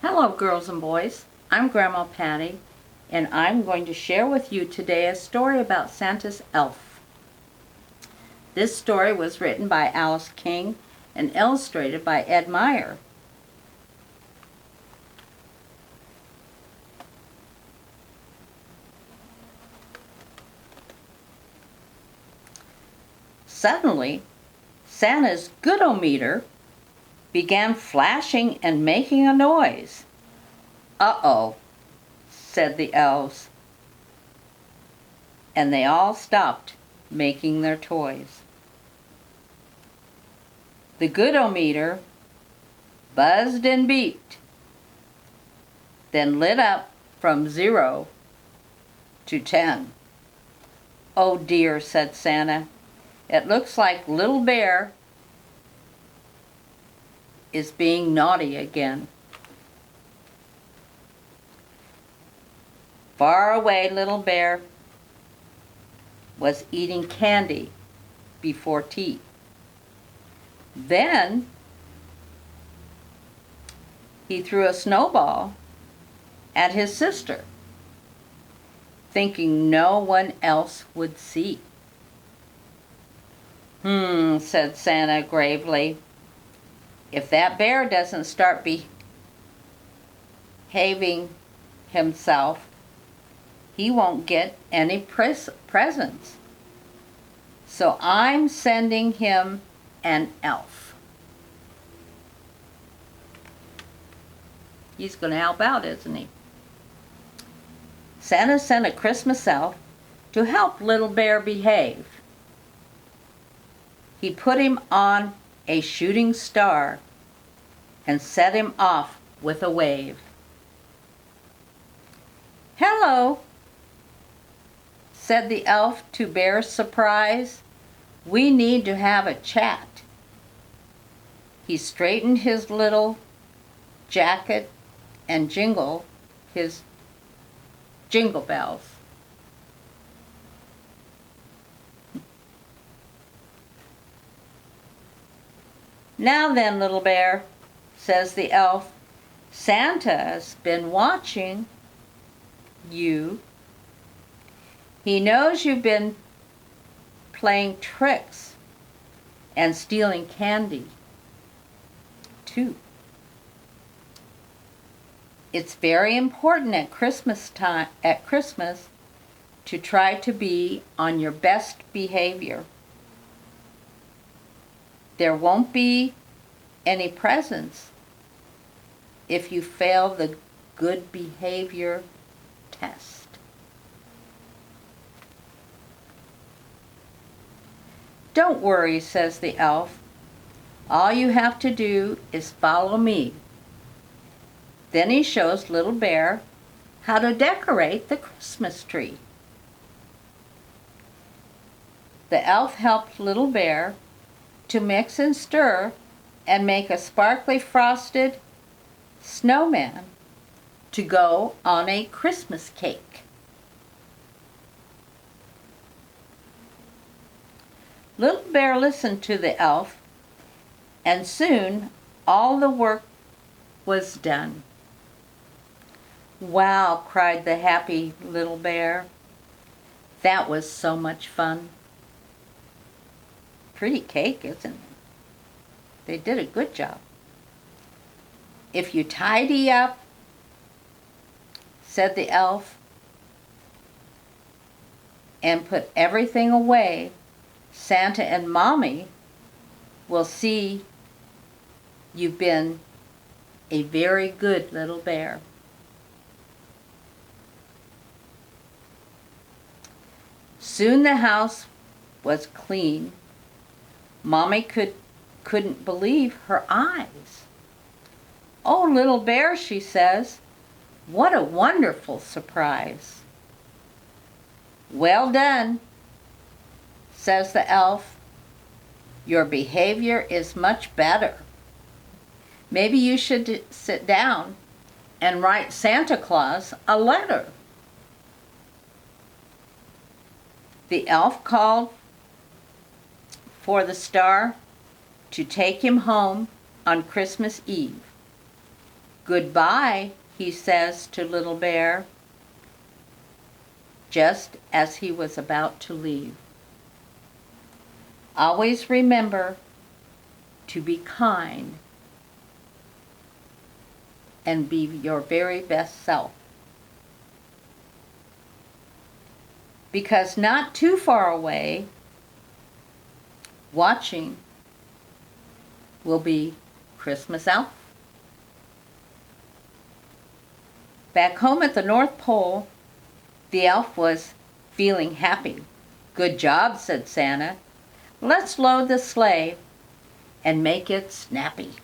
Hello, girls and boys. I'm Grandma Patty, and I'm going to share with you today a story about Santa's elf. This story was written by Alice King and illustrated by Ed Myer. Suddenly, Santa's good-o-meter began flashing and making a noise. "Uh-oh," said the elves, and they all stopped making their toys. The good-o-meter buzzed and beeped, then lit up from 0 to 10. "Oh dear," said Santa, "it looks like Little Bear is being naughty again." Far away, Little Bear was eating candy before tea. Then he threw a snowball at his sister, thinking no one else would see. Said Santa gravely. "If that bear doesn't start behaving himself, he won't get any presents. So I'm sending him an elf." He's going to help out, isn't he? Santa sent a Christmas elf to help Little Bear behave. He put him on a shooting star and set him off with a wave. "Hello," said the elf to Bear's surprise. "We need to have a chat." He straightened his little jacket and jingled his jingle bells. "Now then, Little Bear," says the elf, "Santa's been watching you. He knows you've been playing tricks and stealing candy, too. It's very important at Christmas to try to be on your best behavior. There won't be any presents if you fail the good behavior test." "Don't worry," says the elf. "All you have to do is follow me." Then he shows Little Bear how to decorate the Christmas tree. The elf helped Little Bear to mix and stir and make a sparkly frosted snowman to go on a Christmas cake. Little Bear listened to the elf, and soon all the work was done. "Wow," cried the happy Little Bear. "That was so much fun." Pretty cake, isn't it? They did a good job. "If you tidy up," said the elf, "and put everything away, Santa and Mommy will see you've been a very good little bear." Soon the house was clean. Mommy couldn't believe her eyes. "Oh, Little Bear," she says, "what a wonderful surprise." "Well done," says the elf. "Your behavior is much better. Maybe you should sit down and write Santa Claus a letter." The elf called for the star to take him home on Christmas Eve. "Goodbye," he says to Little Bear, just as he was about to leave. Always remember to be kind and be your very best self. Because not too far away, watching, will be Christmas Elf. Back home at the North Pole, the elf was feeling happy. "Good job," said Santa. "Let's load the sleigh and make it snappy."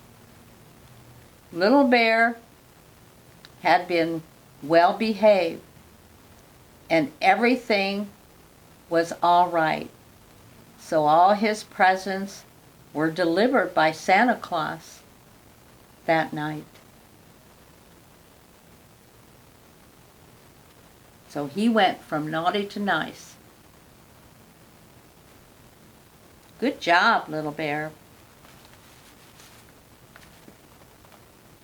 Little Bear had been well behaved, and everything was all right. So all his presents were delivered by Santa Claus that night. So he went from naughty to nice. Good job, Little Bear.